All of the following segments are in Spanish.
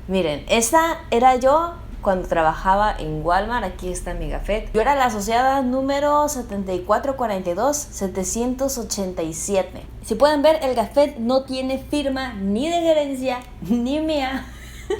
Miren, esta era yo cuando trabajaba en Walmart. Aquí está mi gafet. Yo era la asociada número 7442-787. Si pueden ver, el gafet no tiene firma ni de gerencia ni mía.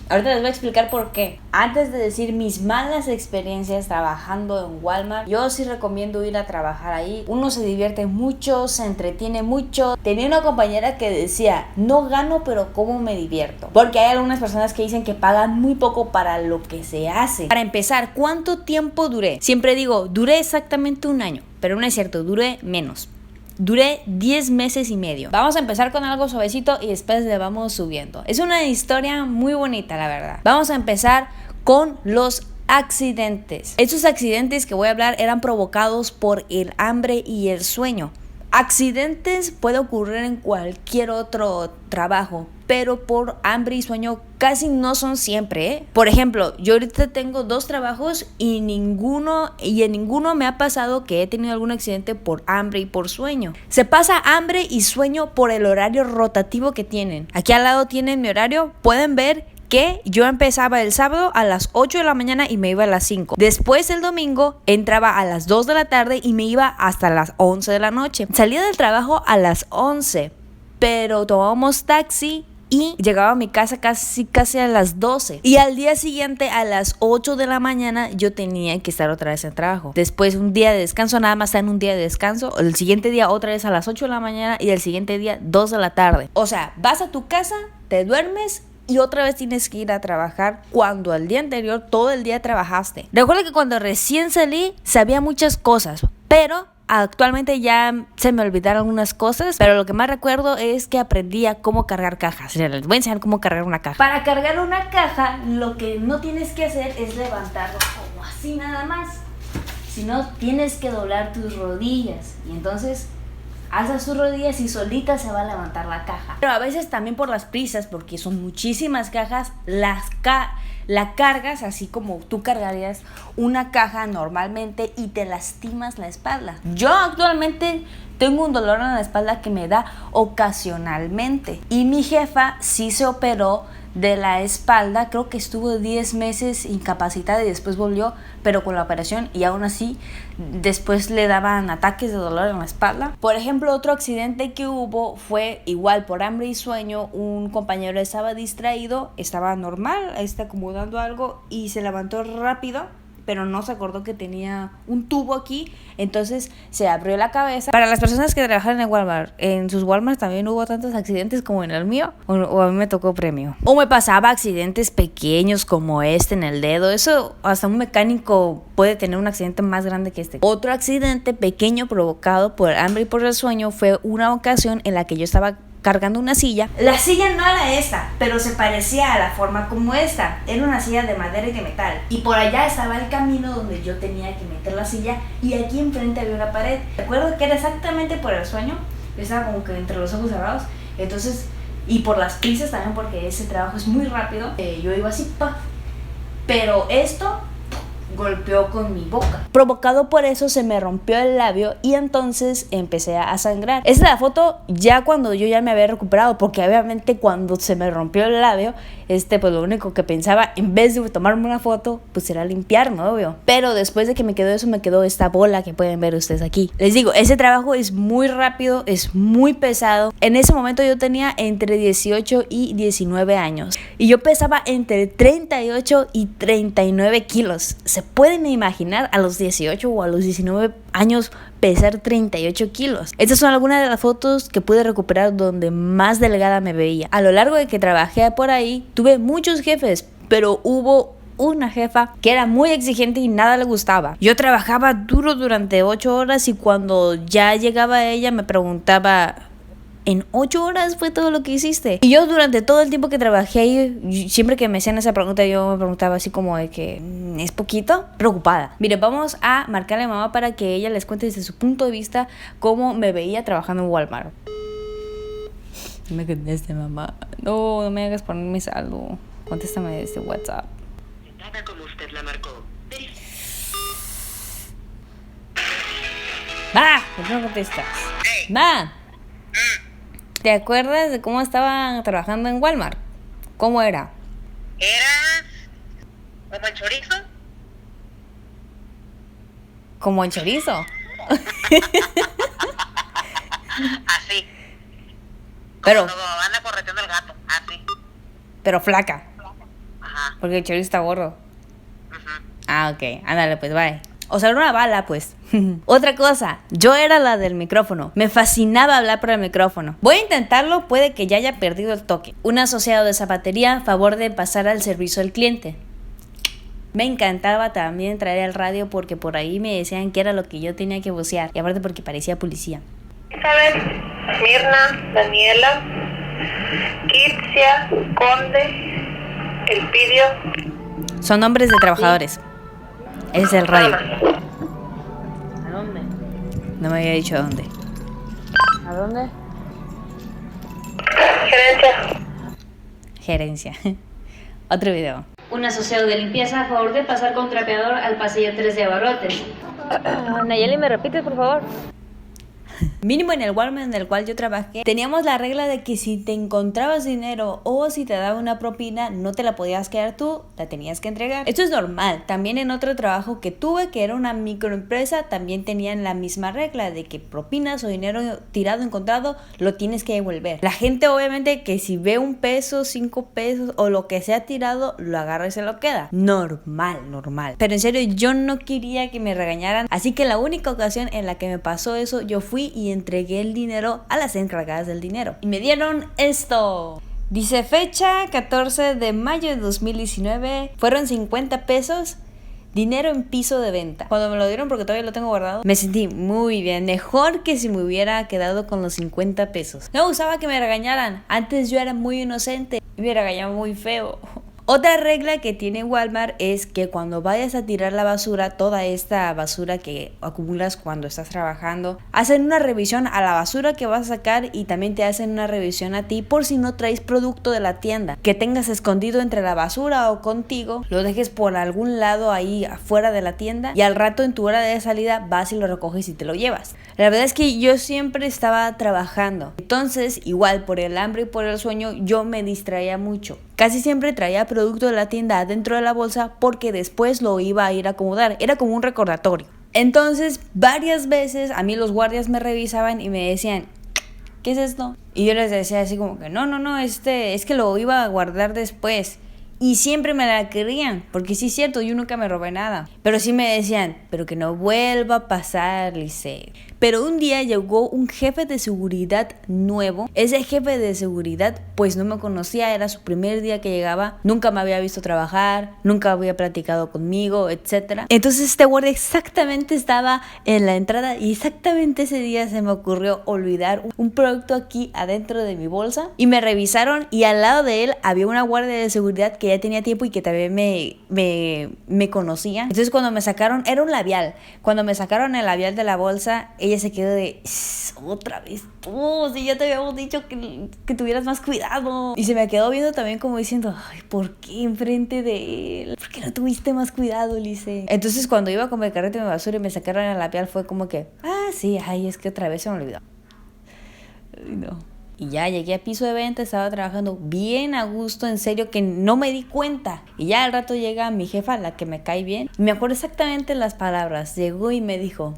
Ahorita les voy a explicar por qué. Antes de decir mis malas experiencias trabajando en Walmart, yo sí recomiendo ir a trabajar ahí. Uno se divierte mucho, se entretiene mucho. Tenía una compañera que decía, no gano, pero ¿cómo me divierto? Porque hay algunas personas que dicen que pagan muy poco para lo que se hace. Para empezar, ¿cuánto tiempo duré? Siempre digo, duré exactamente un año, pero no es cierto, duré menos. Duré 10 meses y medio. Vamos a empezar con algo suavecito y después le vamos subiendo. Es una historia muy bonita, la verdad. Vamos a empezar con los accidentes. Estos accidentes que voy a hablar eran provocados por el hambre y el sueño. Accidentes puede ocurrir en cualquier otro trabajo, pero por hambre y sueño casi no son siempre, ¿eh? Por ejemplo, yo ahorita tengo 2 trabajos y en ninguno me ha pasado que he tenido algún accidente por hambre y por sueño. Se pasa hambre y sueño por el horario rotativo que tienen. Aquí al lado tienen mi horario, pueden ver que yo empezaba el sábado a las 8 de la mañana y me iba a las 5. Después el domingo entraba a las 2 de la tarde y me iba hasta las 11 de la noche. Salía del trabajo a las 11, pero tomábamos taxi y llegaba a mi casa casi a las 12. Y al día siguiente a las 8 de la mañana yo tenía que estar otra vez en trabajo. Después un día de descanso, nada más en un día de descanso. El siguiente día otra vez a las 8 de la mañana y el siguiente día 2 de la tarde. O sea, vas a tu casa, te duermes y otra vez tienes que ir a trabajar cuando al día anterior todo el día trabajaste. Recuerda que cuando recién salí sabía muchas cosas, pero actualmente ya se me olvidaron algunas cosas, pero lo que más recuerdo es que aprendí a cómo cargar cajas. Les voy a enseñar cómo cargar una caja. Para cargar una caja, lo que no tienes que hacer es levantarlo como así nada más, sino tienes que doblar tus rodillas y entonces alzas tus rodillas y solita se va a levantar la caja. Pero a veces también por las prisas, porque son muchísimas cajas, la cargas así como tú cargarías una caja normalmente y te lastimas la espalda. Yo actualmente tengo un dolor en la espalda que me da ocasionalmente y mi jefa sí se operó de la espalda, creo que estuvo 10 meses incapacitada y después volvió, pero con la operación, y aún así después le daban ataques de dolor en la espalda. Por ejemplo, otro accidente que hubo fue igual por hambre y sueño. Un compañero estaba distraído, estaba normal, acomodando algo y se levantó rápido, pero no se acordó que tenía un tubo aquí, entonces se abrió la cabeza. Para las personas que trabajan en Walmart, en sus Walmart también hubo tantos accidentes como en el mío, o a mí me tocó premio. O me pasaba accidentes pequeños como en el dedo, eso hasta un mecánico puede tener un accidente más grande que este. Otro accidente pequeño provocado por hambre y por el sueño fue una ocasión en la que yo estaba cargando una silla. La silla no era esta, pero se parecía a la forma como esta. Era una silla de madera y de metal. Y por allá estaba el camino donde yo tenía que meter la silla y aquí enfrente había una pared. Recuerdo que era exactamente por el sueño. Yo estaba como que entre los ojos cerrados. Entonces, y por las prisas también porque ese trabajo es muy rápido. Yo iba así, ¡pah! Pero esto golpeó con mi boca. Provocado por eso se me rompió el labio y entonces empecé a sangrar. Esta es la foto ya cuando yo ya me había recuperado, porque obviamente cuando se me rompió el labio, pues lo único que pensaba, en vez de tomarme una foto, pues era limpiarme, obvio. Pero después de que me quedó eso, me quedó esta bola que pueden ver ustedes aquí. Les digo, ese trabajo es muy rápido, es muy pesado. En ese momento yo tenía entre 18 y 19 años y yo pesaba entre 38 y 39 kilos. ¿Se pueden imaginar a los 18 o a los 19 años pesar 38 kilos? Estas son algunas de las fotos que pude recuperar donde más delgada me veía. A lo largo de que trabajé por ahí, tuve muchos jefes, pero hubo una jefa que era muy exigente y nada le gustaba. Yo trabajaba duro durante 8 horas y cuando ya llegaba ella me preguntaba: ¿en 8 horas fue todo lo que hiciste? Y yo durante todo el tiempo que trabajé ahí, siempre que me hacían esa pregunta, yo me preguntaba así como de que ¿es poquito? Preocupada. Mire, vamos a marcarle a mamá para que ella les cuente desde su punto de vista cómo me veía trabajando en Walmart. No me conteste, mamá. No me hagas poner mi saldo. Contéstame desde WhatsApp. Nada como usted la marcó. ¡Va! ¿Por qué no contestas? ¡Va! ¿Te acuerdas de cómo estaban trabajando en Walmart? ¿Cómo era? ¿Eras como el chorizo? Como el chorizo. Así. Pero, Como anda correteando el gato. Así. pero flaca. Ajá. Porque el chorizo está gordo. Ujú. Ah, ok. Ándale, pues, bye. O sea, era una bala, pues. Otra cosa, yo era la del micrófono. Me fascinaba hablar por el micrófono. Voy a intentarlo, puede que ya haya perdido el toque. Un asociado de zapatería a favor de pasar al servicio al cliente. Me encantaba también traer el radio porque por ahí me decían que era lo que yo tenía que vocear. Y aparte porque parecía policía. Elizabeth, Mirna, Daniela, Kitsia, Conde, Elpidio. Son nombres de trabajadores. Ese es el radio. ¿A dónde? No me había dicho a dónde. ¿A dónde? Gerencia. Gerencia. Otro video. Un asociado de limpieza a favor de pasar con trapeador al pasillo 3 de abarrotes. Nayeli, ¿me repites, por favor? Mínimo en el Walmart en el cual yo trabajé, teníamos la regla de que si te encontrabas dinero o si te daba una propina, no te la podías quedar tú, la tenías que entregar. Esto es normal. También en otro trabajo que tuve, que era una microempresa, también tenían la misma regla de que propinas o dinero tirado, encontrado, lo tienes que devolver. La gente obviamente que si ve un peso, 5 pesos o lo que sea tirado, lo agarra y se lo queda. Normal. Pero en serio, yo no quería que me regañaran. Así que la única ocasión en la que me pasó eso, yo fui y entregué el dinero a las encargadas del dinero. Y me dieron esto. Dice fecha 14 de mayo de 2019. Fueron 50 pesos. Dinero en piso de venta. Cuando me lo dieron, porque todavía lo tengo guardado, me sentí muy bien. Mejor que si me hubiera quedado con los 50 pesos. No me gustaba que me regañaran. Antes yo era muy inocente y me regañaba muy feo. Otra regla que tiene Walmart es que cuando vayas a tirar la basura, toda esta basura que acumulas cuando estás trabajando, hacen una revisión a la basura que vas a sacar y también te hacen una revisión a ti por si no traes producto de la tienda que tengas escondido entre la basura o contigo, lo dejes por algún lado ahí afuera de la tienda y al rato en tu hora de salida vas y lo recoges y te lo llevas. La verdad es que yo siempre estaba trabajando, entonces igual por el hambre y por el sueño yo me distraía mucho. Casi siempre traía producto de la tienda adentro de la bolsa porque después lo iba a ir a acomodar. Era como un recordatorio. Entonces, varias veces a mí los guardias me revisaban y me decían, ¿qué es esto? Y yo les decía así como que no, es que lo iba a guardar después. Y siempre me la querían, porque sí es cierto, yo nunca me robé nada. Pero sí me decían, pero que no vuelva a pasar, Lice. Pero un día llegó un jefe de seguridad nuevo. Ese jefe de seguridad pues no me conocía, era su primer día que llegaba. Nunca me había visto trabajar, nunca había platicado conmigo, etc. Entonces este guardia exactamente estaba en la entrada y exactamente ese día se me ocurrió olvidar un producto aquí adentro de mi bolsa. Y me revisaron y al lado de él había una guardia de seguridad que ya tenía tiempo y que también me conocía. Entonces cuando me sacaron, era un labial. Cuando me sacaron el labial de la bolsa, ella se quedó de, otra vez tú, si ya te habíamos dicho que tuvieras más cuidado. Y se me quedó viendo también como diciendo, ay, ¿por qué enfrente de él? ¿Por qué no tuviste más cuidado, Lice? Entonces cuando iba con el carrete de basura y me sacaron el labial fue como que, sí, ay, es que otra vez se me olvidó. Ay, no. Y ya llegué a piso de venta, estaba trabajando bien a gusto, en serio que no me di cuenta. Y ya al rato llega mi jefa, la que me cae bien. Y me acuerdo exactamente las palabras. Llegó y me dijo,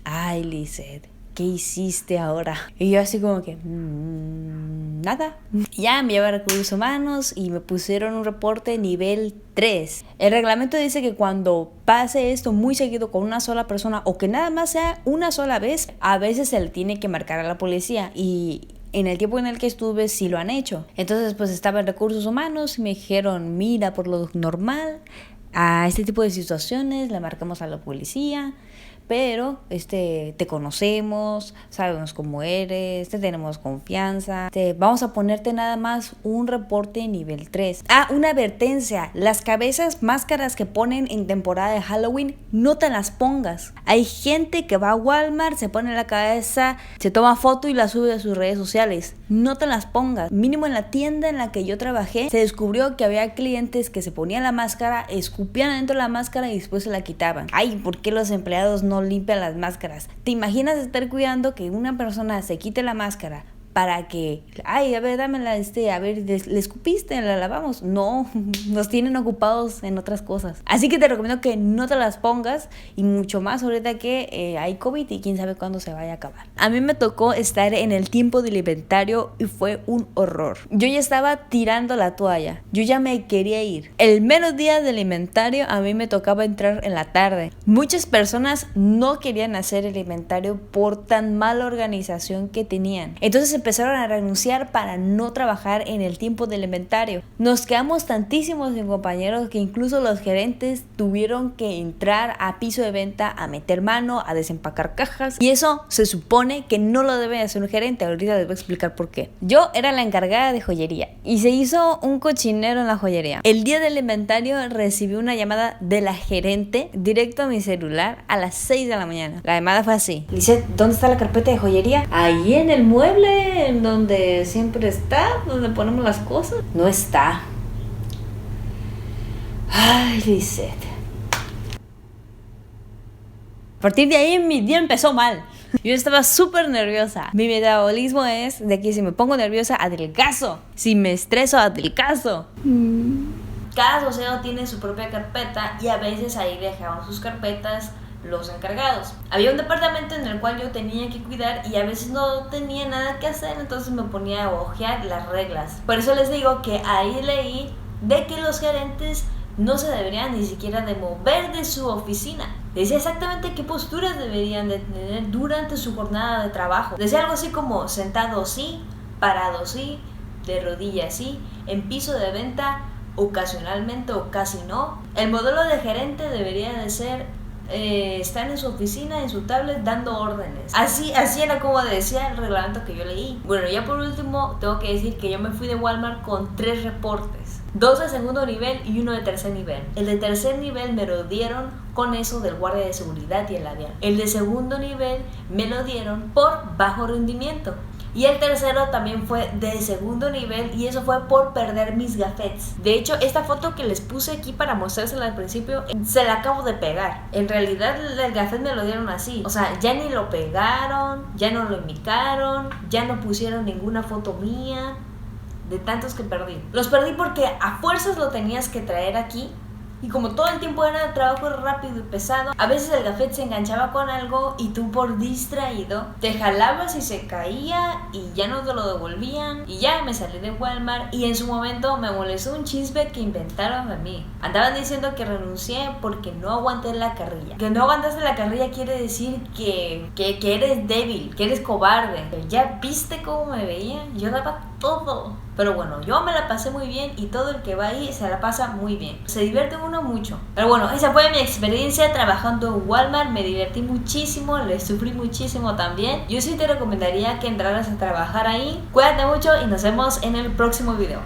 ay, Lizeth, ¿qué hiciste ahora? Y yo así como que, nada. Ya me llevé a recursos humanos y me pusieron un reporte nivel 3. El reglamento dice que cuando pase esto muy seguido con una sola persona o que nada más sea una sola vez, a veces se le tiene que marcar a la policía y en el tiempo en el que estuve sí lo han hecho. Entonces pues estaba en recursos humanos y me dijeron, mira, por lo normal a este tipo de situaciones le marcamos a la policía, pero te conocemos, sabemos cómo eres, te tenemos confianza, vamos a ponerte nada más un reporte nivel 3. Una advertencia, las máscaras que ponen en temporada de Halloween, no te las pongas. Hay gente que va a Walmart, se pone la cabeza, se toma foto y la sube a sus redes sociales. No te las pongas. Mínimo en la tienda en la que yo trabajé, se descubrió que había clientes que se ponían la máscara, escupían adentro de la máscara y después se la quitaban. Ay, ¿por qué los empleados no limpian las máscaras? ¿Te imaginas estar cuidando que una persona se quite la máscara, para que, ay, a ver, dámela, a ver, le escupiste, la lavamos. No, nos tienen ocupados en otras cosas. Así que te recomiendo que no te las pongas, y mucho más ahorita que hay COVID y quién sabe cuándo se vaya a acabar. A mí me tocó estar en el tiempo del inventario y fue un horror. Yo ya estaba tirando la toalla, yo ya me quería ir. El menos día del inventario a mí me tocaba entrar en la tarde. Muchas personas no querían hacer el inventario por tan mala organización que tenían. Entonces empezaron a renunciar para no trabajar en el tiempo del inventario. Nos quedamos tantísimos sin compañeros que incluso los gerentes tuvieron que entrar a piso de venta a meter mano, a desempacar cajas, y eso se supone que no lo debe hacer un gerente. Ahorita les voy a explicar por qué. Yo era la encargada de joyería y se hizo un cochinero en la joyería. El día del inventario recibí una llamada de la gerente directo a mi celular a las 6 de la mañana. La llamada fue así: Lisette, ¿dónde está la carpeta de joyería? Ahí en el mueble en donde siempre está, donde ponemos las cosas. No está. Ay, Lisette. A partir de ahí mi día empezó mal. Yo estaba súper nerviosa. Mi metabolismo es de que si me pongo nerviosa, adelgazo. Si me estreso, adelgazo. Cada asociado tiene su propia carpeta y a veces ahí dejaban sus carpetas los encargados. Había un departamento en el cual yo tenía que cuidar y a veces no tenía nada que hacer, entonces me ponía a hojear las reglas. Por eso les digo que ahí leí de que los gerentes no se deberían ni siquiera de mover de su oficina. Decía exactamente qué posturas deberían de tener durante su jornada de trabajo. Decía algo así como: sentado sí, parado sí, de rodillas sí, en piso de venta ocasionalmente o casi no. El modelo de gerente debería de ser estar en su oficina, en su tablet, dando órdenes. Así era como decía el reglamento que yo leí. Bueno, ya por último tengo que decir que yo me fui de Walmart con 3 reportes, 2 de segundo nivel y 1 de tercer nivel. El de tercer nivel me lo dieron con eso del guardia de seguridad y el labial. El de segundo nivel me lo dieron por bajo rendimiento. Y el tercero también fue de segundo nivel y eso fue por perder mis gafetes. De hecho, esta foto que les puse aquí para mostrársela al principio, se la acabo de pegar. En realidad el gafet me lo dieron así. O sea, ya ni lo pegaron, ya no lo imicaron, ya no pusieron ninguna foto mía. De tantos que perdí. Los perdí porque a fuerzas lo tenías que traer aquí. Y como todo el tiempo era trabajo rápido y pesado, a veces el gafet se enganchaba con algo y tú por distraído te jalabas y se caía y ya no te lo devolvían. Y ya me salí de Walmart y en su momento me molestó un chisme que inventaron de mí. Andaban diciendo que renuncié porque no aguanté la carrilla. Que no aguantaste la carrilla quiere decir que eres débil, que eres cobarde. ¿Ya viste cómo me veía? Yo daba todo. Pero bueno, yo me la pasé muy bien y todo el que va ahí se la pasa muy bien. Se divierte uno mucho. Pero bueno, esa fue mi experiencia trabajando en Walmart. Me divertí muchísimo, le sufrí muchísimo también. Yo sí te recomendaría que entraras a trabajar ahí. Cuídate mucho y nos vemos en el próximo video.